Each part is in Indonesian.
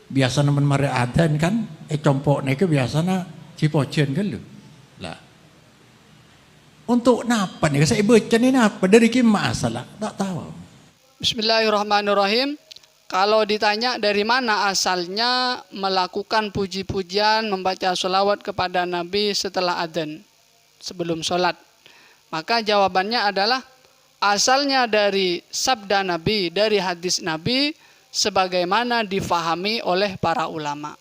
Biasa nemen mare adan kan, compok neke biasana cipojen kan lu. Lah. Untuk napa nih? Saya baca ini apa? Dari kima asal? Tak tahu. Bismillahirrahmanirrahim. Kalau ditanya dari mana asalnya melakukan puji-pujian, membaca sholawat kepada Nabi setelah adzan, sebelum sholat, maka jawabannya adalah asalnya dari sabda Nabi, dari hadis Nabi, sebagaimana difahami oleh para ulama.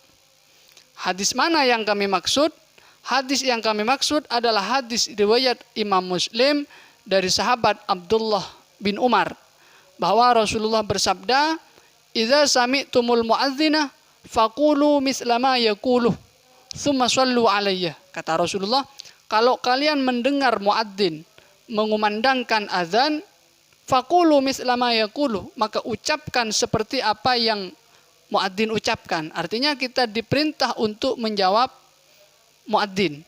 Hadis mana yang kami maksud? Hadis yang kami maksud adalah hadis riwayat Imam Muslim dari sahabat Abdullah bin Umar, bahwa Rasulullah bersabda, "Idza sami'tumul muadzina faqulu misla ma yaqulu, tsumma shallu alayya." Kata Rasulullah, kalau kalian mendengar muadzin mengumandangkan azan, faqulu misla ma yaqulu, maka ucapkan seperti apa yang muadzin ucapkan. Artinya kita diperintah untuk menjawab muadzin.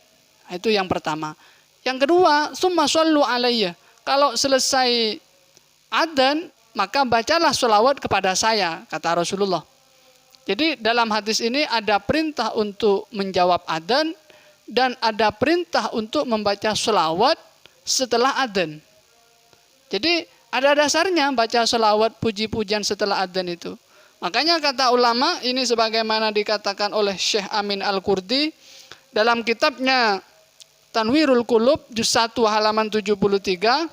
Itu yang pertama. Yang kedua, tsumma shallu alayya. Kalau selesai adzan, maka bacalah sholawat kepada saya, kata Rasulullah. Jadi dalam hadis ini ada perintah untuk menjawab adzan dan ada perintah untuk membaca sholawat setelah adzan. Jadi ada dasarnya baca sholawat puji-pujian setelah adzan itu. Makanya kata ulama, ini sebagaimana dikatakan oleh Syekh Amin Al-Qurdi dalam kitabnya Tanwirul Qulub juz 1 halaman 73,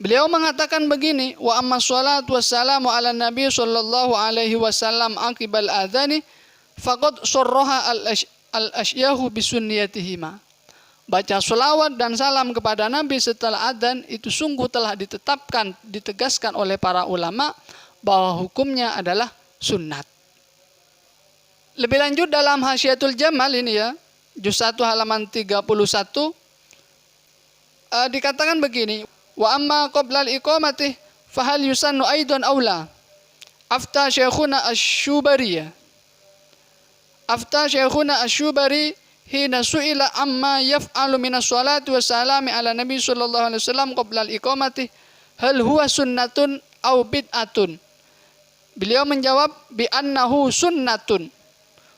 beliau mengatakan begini, wa amma sholatu wassalamu ala nabi sallallahu alaihi wasallam aqibal adzani faqad surraha al-asyahu bisunniyatihima. Baca sholawat dan salam kepada Nabi setelah adzan itu sungguh telah ditetapkan, ditegaskan oleh para ulama bahwa hukumnya adalah sunnat. Lebih lanjut dalam Hasyiatul Jamal ini ya, juz 1 halaman 31, dikatakan begini, wa amma qabla al-iqamati fahal yusannu aidan aula. Afta Syekhuna Asy-Syubari. Afta Syekhuna Asy-Syubari hina su'ila amma yaf'alu minas sholati wassalami ala nabi sallallahu alaihi wasallam qabla al-iqamati hal huwa sunnatun aw bid'atun. Beliau menjawab bi annahu sunnatun.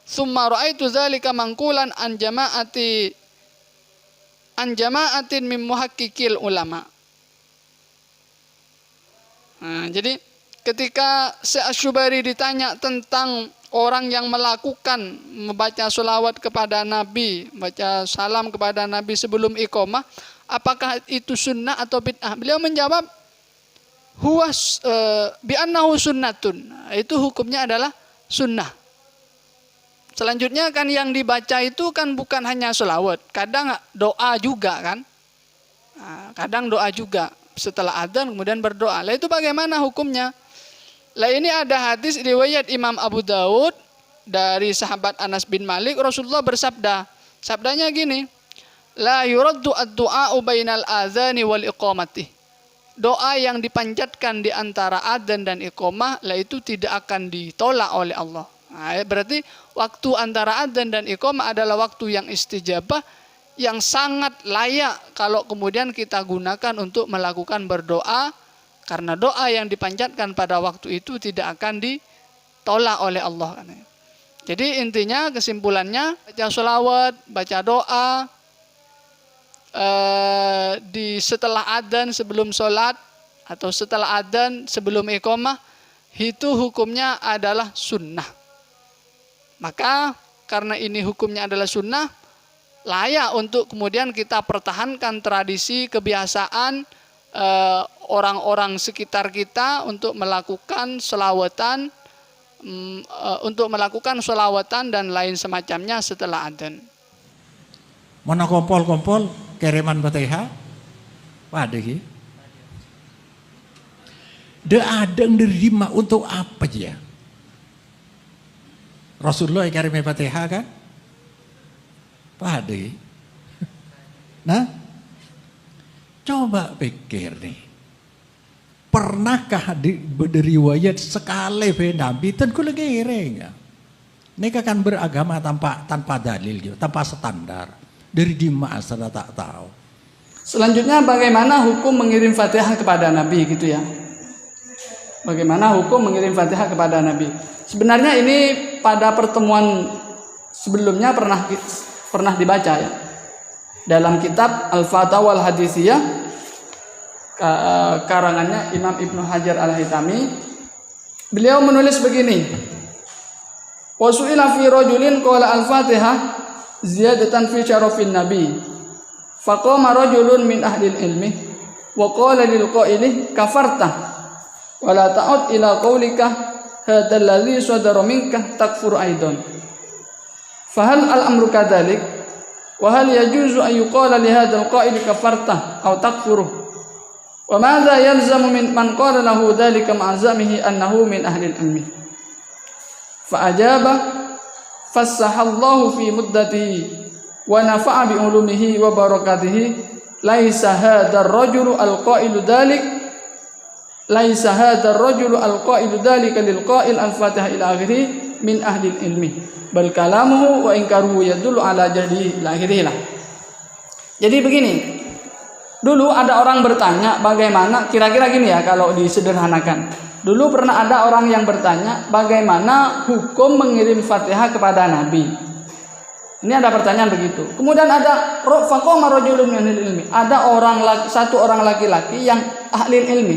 Tsumma ra'aitu dzalika mangkulan an jama'atin min muhaqqiqil ulama. Nah, jadi ketika Syekh Asy-Syubari ditanya tentang orang yang melakukan membaca sholawat kepada Nabi, baca salam kepada Nabi sebelum iqamah, apakah itu sunnah atau bid'ah? Beliau menjawab, huwa bi annahu sunnatun. Itu hukumnya adalah sunnah. Selanjutnya kan yang dibaca itu kan bukan hanya sholawat, kadang doa juga kan. Nah, kadang doa juga setelah adzan kemudian berdoa. Lah itu bagaimana hukumnya? Lah ini ada hadis riwayat Imam Abu Daud dari sahabat Anas bin Malik, Rasulullah bersabda, sabdanya gini, la yuraddu ad-du'a'u bainal adzani wal iqamati. Doa yang dipanjatkan di antara adzan dan iqamah, lah itu tidak akan ditolak oleh Allah. Nah, berarti waktu antara adzan dan iqamah adalah waktu yang istijabah, yang sangat layak kalau kemudian kita gunakan untuk melakukan berdoa, karena doa yang dipanjatkan pada waktu itu tidak akan ditolak oleh Allah. Jadi intinya, kesimpulannya, baca sholawat, baca doa di setelah adzan sebelum sholat atau setelah adzan sebelum iqamah, itu hukumnya adalah sunnah. Maka karena ini hukumnya adalah sunnah, layak untuk kemudian kita pertahankan tradisi kebiasaan orang-orang sekitar kita untuk melakukan sholawatan, dan lain semacamnya setelah adzan. Mana kompol-kompol kiriman Fatihah? Waduh. De adeng diterima untuk apa ya? Rasulullah yang kirim Fatihah kan? Waduh. Nah, coba pikir nih. Pernahkah diriwayat sekali Nabi tentu lagi enggak? Mereka kan beragama tanpa dalil gitu, tanpa standar. Dari dimana saya tak tahu. Selanjutnya bagaimana hukum mengirim Fatihah kepada Nabi gitu ya. Bagaimana hukum mengirim Fatihah kepada Nabi? Sebenarnya ini pada pertemuan sebelumnya pernah dibaca ya. Dalam kitab Al-Fatawa Al-Hadithiyah karangannya Imam Ibnu Hajar Al-Haytami, beliau menulis begini. Wa su'ila fi rajulin qala al-Fatihah ziyadatan fi syarafin nabi. Faqama rajulun min ahli ilmi wa qala lil qaili kafarta wa la ta'ud ila qaulika hadzal ladzi sadara minka takfur aidan. Fahal al-amru kadzalik wa hal yajuzu an yuqala li hadzal qaili kafarta aw takfuru wa madza yalzamu min man qala lahu dzalika ma'azamihi annahu min ahli ilmi. Fa ajaba fassahallahu fi muddatihi wa nafa'a bi ulumihi wa barakatihi laisa hadzal rajulu al-qailu dzalik laisa hadzal rajulu al-qailu dzalika lil qail al-Fatihah ila akhirih min ahli ilmi bal kalamuhu wa inkaruhu yadullu ala jahlihi ila akhirih lah. Jadi begini, dulu ada orang bertanya bagaimana, kira-kira gini ya kalau disederhanakan. Dulu pernah ada orang yang bertanya bagaimana hukum mengirim Fatihah kepada Nabi. Ini ada pertanyaan begitu. Kemudian ada faqama rajulun min ahli ilmi. Ada satu orang laki-laki yang ahli ilmi.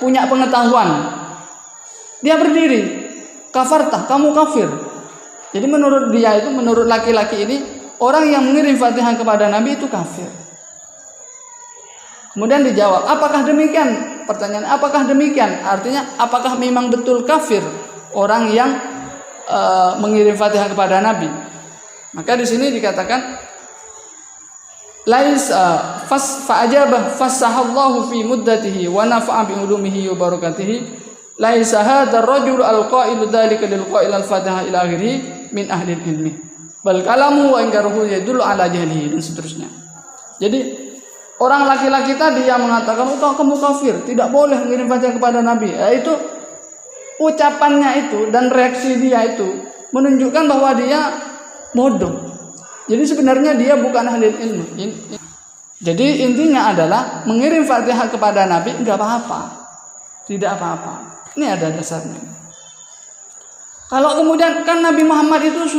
Punya pengetahuan. Dia berdiri, kafarta, kamu kafir. Jadi menurut dia itu, menurut laki-laki ini, orang yang mengirim Fatihah kepada Nabi itu kafir. Kemudian dijawab, apakah demikian? Pertanyaan, apakah demikian? Artinya, apakah memang betul kafir orang yang mengirim Fatihah kepada Nabi? Maka di sini dikatakan fa'ajabah fassahallahu fi muddatihi wa nafa'a bi ulumihi wa barakatihi laisa hadzal rajulu al-qailu dzalika lil qail al-Fatihah ila akhirih min ahli ilmi bal kalamu wa inkaruhu yadullu ala jahlihi dan seterusnya. Jadi orang laki-laki tadi yang mengatakan kamu kafir, tidak boleh mengirim Fatihah kepada Nabi, itu ucapannya itu dan reaksi dia itu menunjukkan bahwa dia bodoh. Jadi sebenarnya dia bukan ahli ilmu. Jadi intinya adalah mengirim Fatihah kepada Nabi enggak apa-apa. Tidak apa-apa. Ini ada dasarnya. Kalau kemudian kan Nabi Muhammad itu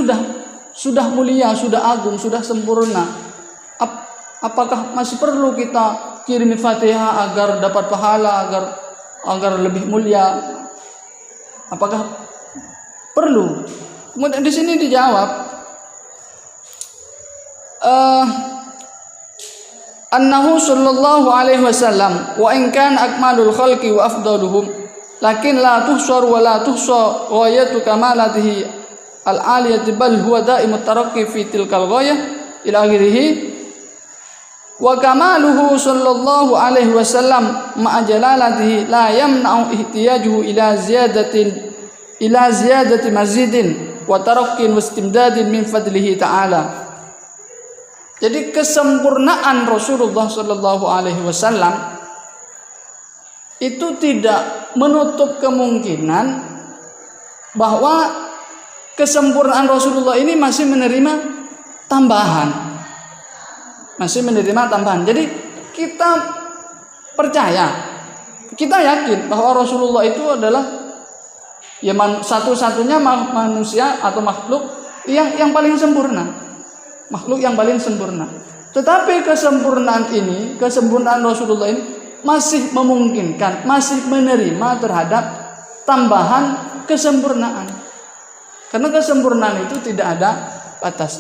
sudah mulia, sudah agung, sudah sempurna. Apakah masih perlu kita kirim Fatihah agar dapat pahala, agar lebih mulia? Apakah perlu? Kemudian di sini dijawab annahu sallallahu alaihi wasallam wa in kana akmalul khalqi wa afdaluhum lakin la tuhsar wa la tuhsa ghayatu kamalatihi al-aliyati bal huwa daimut taraqqi fi tilkal ghayah ila akhirih wa kamaluhu sallallahu alaihi wasallam ma'a jalalatihi la yamna'u ihtiyajuhu ila ziyadati mazidin wa taraqqin wa istimdadin min fadlihi ta'ala. Jadi kesempurnaan Rasulullah Sallallahu Alaihi Wasallam itu tidak menutup kemungkinan bahwa kesempurnaan Rasulullah ini masih menerima tambahan, Jadi kita percaya, kita yakin bahwa Rasulullah itu adalah satu-satunya manusia atau makhluk yang paling sempurna. Makhluk yang paling sempurna. Tetapi kesempurnaan Rasulullah ini masih memungkinkan, masih menerima terhadap tambahan kesempurnaan. Karena kesempurnaan itu tidak ada batasnya.